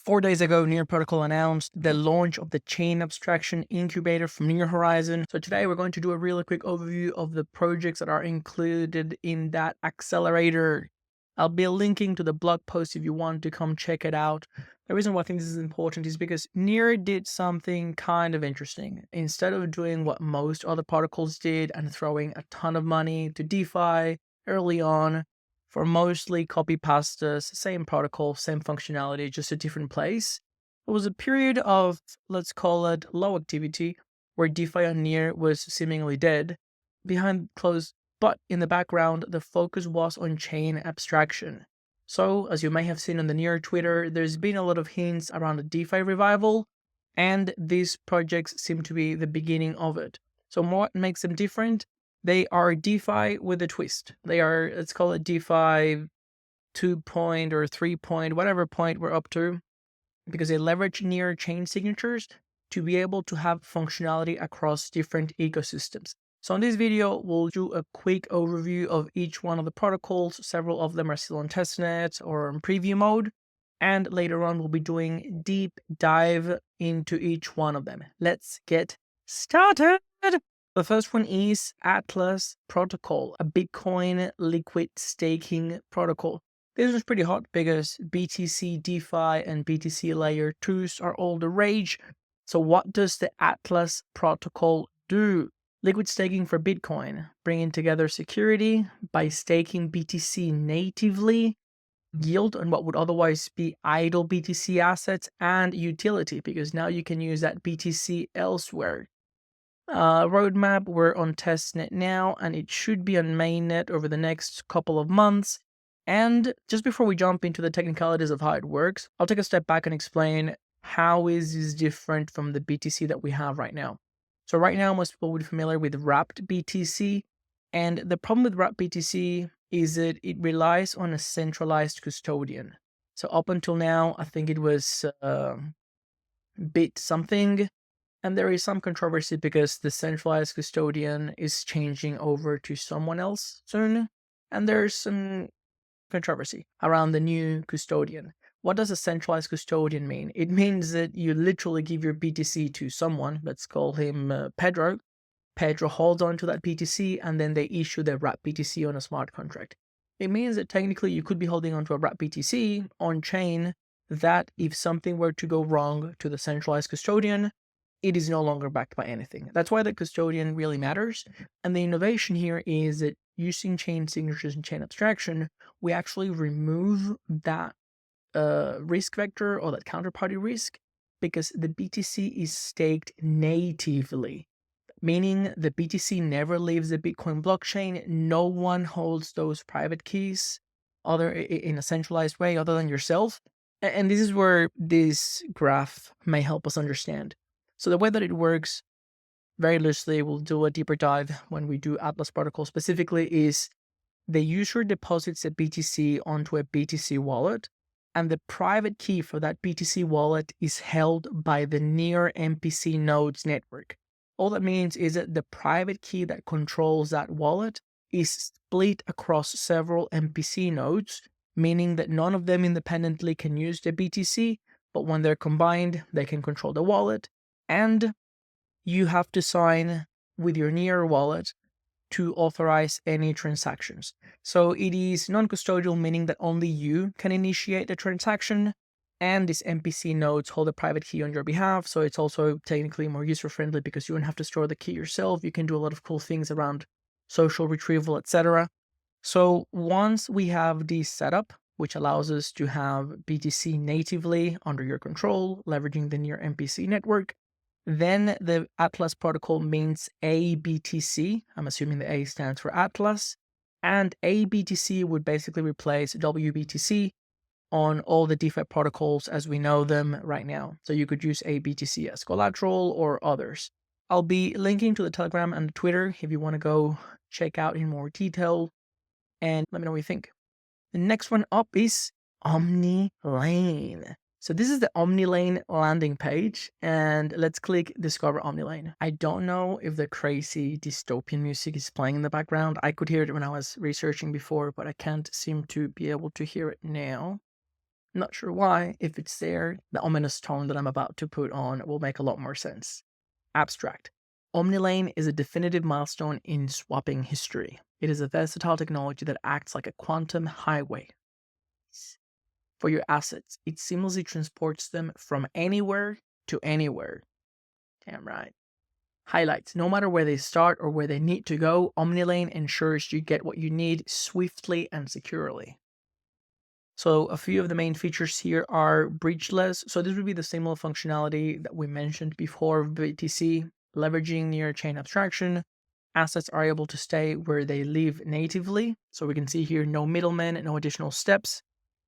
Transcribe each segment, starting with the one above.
4 days ago, Near Protocol announced the launch of the Chain Abstraction Incubator from Near Horizon. So today we're going to do a really quick overview of the projects that are included in that accelerator. I'll be linking to the blog post if you want to come check it out. The reason why I think this is important is because Near did something kind of interesting. Instead of doing what most other protocols did and throwing a ton of money to DeFi early on, for mostly copy pastas, same protocol, same functionality, just a different place. It was a period of, let's call it, low activity, where DeFi on Near was seemingly dead. Behind closed, but in the background, the focus was on chain abstraction. So, as you may have seen on the Near Twitter, there's been a lot of hints around a DeFi revival, and these projects seem to be the beginning of it. So what makes them different? They are DeFi with a twist. They are, let's call it DeFi 2 point or 3 point, whatever point we're up to, because they leverage Near chain signatures to be able to have functionality across different ecosystems. So in this video, we'll do a quick overview of each one of the protocols. Several of them are still on testnet or in preview mode. And later on, we'll be doing deep dive into each one of them. Let's get started. The first one is Atlas Protocol, a Bitcoin liquid staking protocol. This was pretty hot because BTC DeFi and BTC Layer 2s are all the rage. So what does the Atlas Protocol do? Liquid staking for Bitcoin, bringing together security by staking BTC natively, yield on what would otherwise be idle BTC assets, and utility, because now you can use that BTC elsewhere. Roadmap, we're on testnet now, and it should be on mainnet over the next couple of months. And just before we jump into the technicalities of how it works, I'll take a step back and explain how is this different from the BTC that we have right now. So right now, most people would be familiar with wrapped BTC, and the problem with wrapped BTC is that it relies on a centralized custodian. So up until now, I think it was bit something. And there is some controversy because the centralized custodian is changing over to someone else soon. And there's some controversy around the new custodian. What does a centralized custodian mean? It means that you literally give your BTC to someone, let's call him Pedro. Pedro holds on to that BTC, and then they issue their wrapped BTC on a smart contract. It means that technically you could be holding onto a wrapped BTC on chain that if something were to go wrong to the centralized custodian, it is no longer backed by anything. That's why the custodian really matters. And the innovation here is that using chain signatures and chain abstraction, we actually remove that risk vector or that counterparty risk because the BTC is staked natively, meaning the BTC never leaves the Bitcoin blockchain. No one holds those private keys in a centralized way other than yourself. And this is where this graph may help us understand. So the way that it works, very loosely, we'll do a deeper dive when we do Atlas Protocol specifically, is the user deposits a BTC onto a BTC wallet, and the private key for that BTC wallet is held by the Near MPC nodes network. All that means is that the private key that controls that wallet is split across several MPC nodes, meaning that none of them independently can use the BTC, but when they're combined, they can control the wallet. And you have to sign with your Near wallet to authorize any transactions. So it is non-custodial, meaning that only you can initiate the transaction, and these MPC nodes hold a private key on your behalf. So it's also technically more user-friendly because you don't have to store the key yourself. You can do a lot of cool things around social retrieval, etc. So once we have this setup, which allows us to have BTC natively under your control, leveraging the Near MPC network, then the Atlas protocol mints ABTC. I'm assuming the A stands for Atlas. And ABTC would basically replace WBTC on all the DeFi protocols as we know them right now. So you could use ABTC as collateral or others. I'll be linking to the Telegram and the Twitter if you want to go check out in more detail. And let me know what you think. The next one up is Omnilane. So this is the Omnilane landing page, and let's click Discover Omnilane. I don't know if the crazy dystopian music is playing in the background. I could hear it when I was researching before, but I can't seem to be able to hear it now. Not sure why. If it's there, the ominous tone that I'm about to put on will make a lot more sense. Abstract. Omnilane is a definitive milestone in swapping history. It is a versatile technology that acts like a quantum highway for your assets. It seamlessly transports them from anywhere to anywhere. Damn right. Highlights. No matter where they start or where they need to go, Omnilane ensures you get what you need swiftly and securely. So a few of the main features here are breachless. So this would be the similar functionality that we mentioned before of BTC, leveraging near chain abstraction. Assets are able to stay where they live natively. So we can see here no middlemen, no additional steps.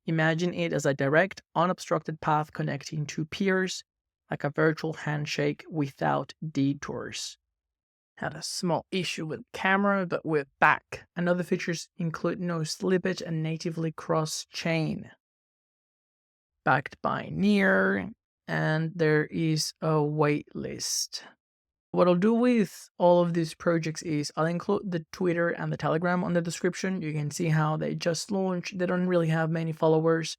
Imagine it as a direct, unobstructed path connecting two peers, like a virtual handshake without detours. Had a small issue with camera, but we're back. Another features include no slippage and natively cross-chain. Backed by Near, and there is a wait list. What I'll do with all of these projects is I'll include the Twitter and the Telegram on the description. You can see how they just launched. They don't really have many followers,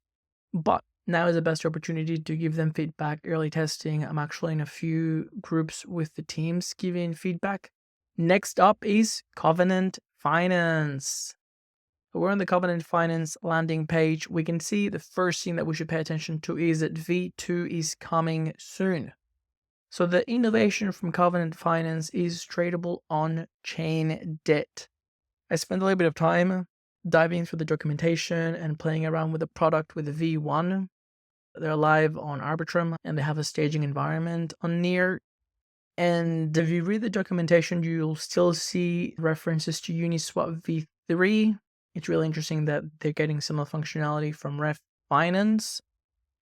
but now is the best opportunity to give them feedback, early testing. I'm actually in a few groups with the teams giving feedback. Next up is Covenant Finance. So we're on the Covenant Finance landing page. We can see the first thing that we should pay attention to is that V2 is coming soon. So the innovation from Covenant Finance is tradable on-chain debt. I spent a little bit of time diving through the documentation and playing around with the product with the V1. They're live on Arbitrum and they have a staging environment on Near. And if you read the documentation, you'll still see references to Uniswap V3. It's really interesting that they're getting similar functionality from Ref Finance.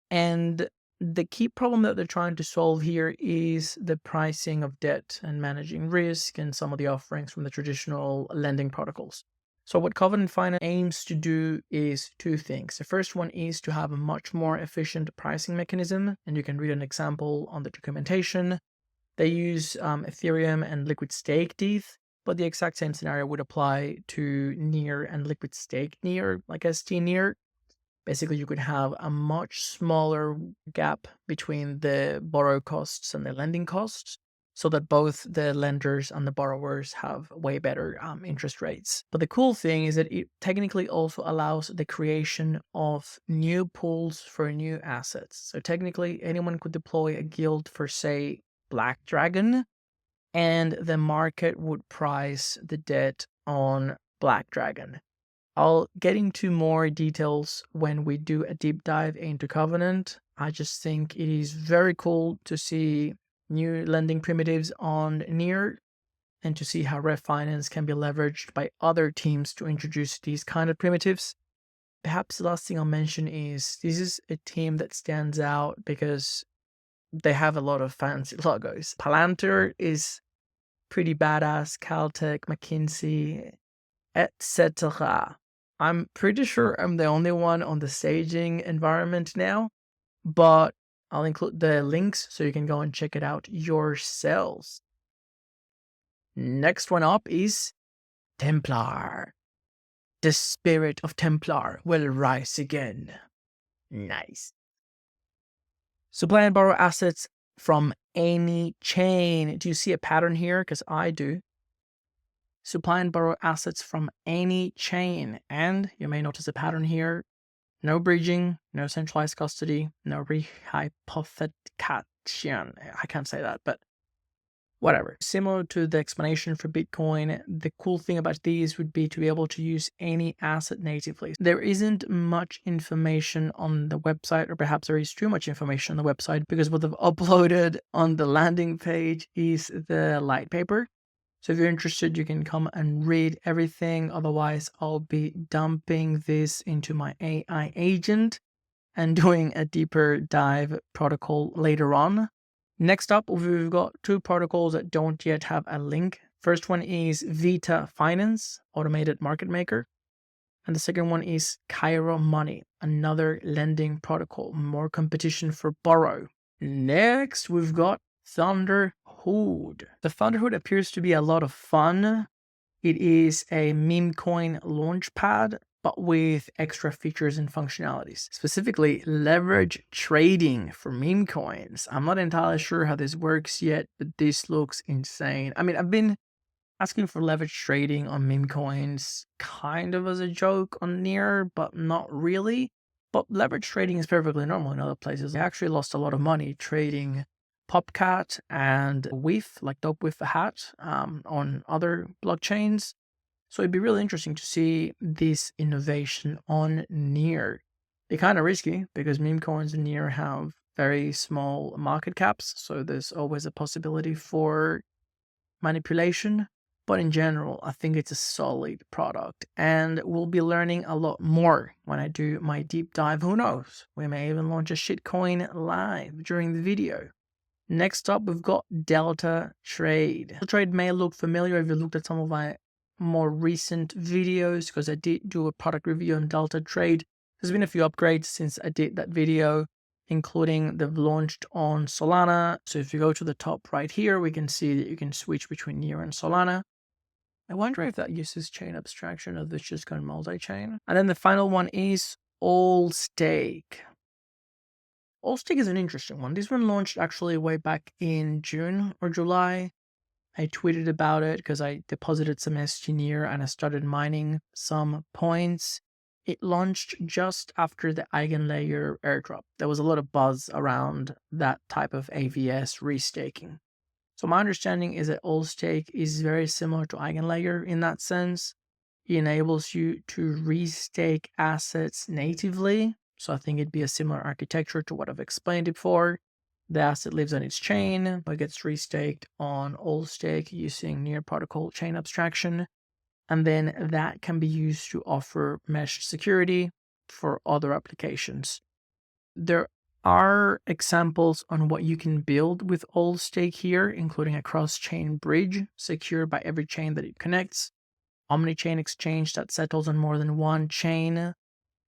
And the key problem that they're trying to solve here is the pricing of debt and managing risk and some of the offerings from the traditional lending protocols. So what Covenant Finance aims to do is two things. The first one is to have a much more efficient pricing mechanism, and you can read an example on the documentation. They use Ethereum and liquid stake ETH, but the exact same scenario would apply to Near and liquid stake Near, like ST Near. Basically, you could have a much smaller gap between the borrow costs and the lending costs, so that both the lenders and the borrowers have way better interest rates. But the cool thing is that it technically also allows the creation of new pools for new assets. So technically, anyone could deploy a guild for, say, Black Dragon, and the market would price the debt on Black Dragon. I'll get into more details when we do a deep dive into Covenant. I just think it is very cool to see new lending primitives on Near and to see how Ref Finance can be leveraged by other teams to introduce these kind of primitives. Perhaps the last thing I'll mention is this is a team that stands out because they have a lot of fancy logos. Palantir is pretty badass, Caltech, McKinsey, etc. I'm pretty sure I'm the only one on the staging environment now, but I'll include the links so you can go and check it out yourselves. Next one up is Templar. The spirit of Templar will rise again. Nice. Supply and borrow assets from any chain. Do you see a pattern here? Because I do. Supply and borrow assets from any chain. And you may notice a pattern here. No bridging, no centralized custody, no rehypothecation. I can't say that, but whatever. Similar to the explanation for Bitcoin, the cool thing about these would be to be able to use any asset natively. There isn't much information on the website, or perhaps there is too much information on the website, because what they've uploaded on the landing page is the light paper. So if you're interested, you can come and read everything. Otherwise, I'll be dumping this into my AI agent and doing a deeper dive protocol later on. Next up, we've got two protocols that don't yet have a link. First one is Vita Finance, automated market maker. And the second one is Kairo Money, another lending protocol, more competition for borrow. Next, we've got Thunderhood. The Thunderhood appears to be a lot of fun. It is a meme coin launchpad, but with extra features and functionalities, specifically leverage trading for meme coins. I'm not entirely sure how this works yet, but this looks insane. I mean, I've been asking for leverage trading on meme coins kind of as a joke on Near, but not really. But leverage trading is perfectly normal in other places. I actually lost a lot of money trading Popcat and WIF, like Dope with a Hat, on other blockchains. So it'd be really interesting to see this innovation on Near. They're kind of risky because meme coins in Near have very small market caps, so there's always a possibility for manipulation. But in general, I think it's a solid product, and we'll be learning a lot more when I do my deep dive. Who knows? We may even launch a shitcoin live during the video. Next up, we've got DeltaTrade. DeltaTrade may look familiar if you looked at some of my more recent videos, because I did do a product review on DeltaTrade. There's been a few upgrades since I did that video, including they've launched on Solana. So if you go to the top right here, we can see that you can switch between Near and Solana. I wonder if that uses chain abstraction or if it's just going multi-chain. And then the final one is AllStake. AllStake is an interesting one. This one launched actually way back in June or July. I tweeted about it because I deposited some SG Near and I started mining some points. It launched just after the Eigenlayer airdrop. There was a lot of buzz around that type of AVS restaking. So my understanding is that AllStake is very similar to Eigenlayer in that sense. It enables you to restake assets natively. So I think it'd be a similar architecture to what I've explained before. The asset lives on its chain, but gets restaked on AllStake using Near protocol chain abstraction. And then that can be used to offer meshed security for other applications. There are examples on what you can build with AllStake here, including a cross-chain bridge secured by every chain that it connects, omni-chain exchange that settles on more than one chain,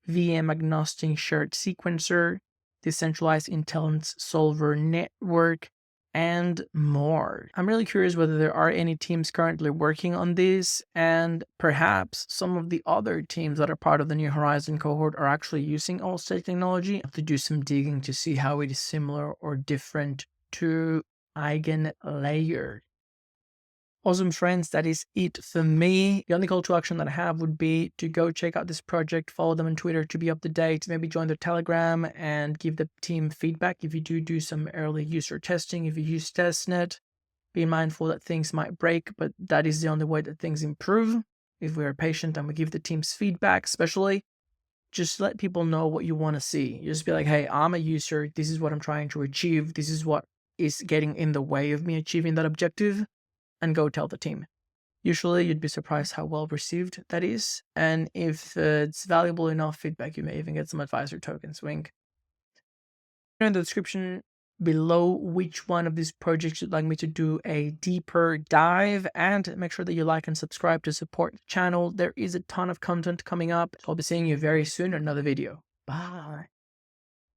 VM agnostic shared sequencer, decentralized intelligence solver network, and more. I'm really curious whether there are any teams currently working on this, and perhaps some of the other teams that are part of the New Horizon cohort are actually using AllStake technology. I have to do some digging to see how it is similar or different to Eigenlayer. Awesome, friends, that is it for me. The only call to action that I have would be to go check out this project, follow them on Twitter to be up to date, maybe join their Telegram and give the team feedback if you do some early user testing, if you use testnet. Be mindful that things might break, but that is the only way that things improve. If we are patient and we give the teams feedback, especially, just let people know what you want to see. You just be like, hey, I'm a user. This is what I'm trying to achieve. This is what is getting in the way of me achieving that objective. And go tell the team. Usually you'd be surprised how well received that is. And if it's valuable enough feedback, you may even get some advisor tokens. Wink. In the description below which one of these projects you'd like me to do a deeper dive, and make sure that you like and subscribe to support the channel. There is a ton of content coming up. So I'll be seeing you very soon in another video. Bye.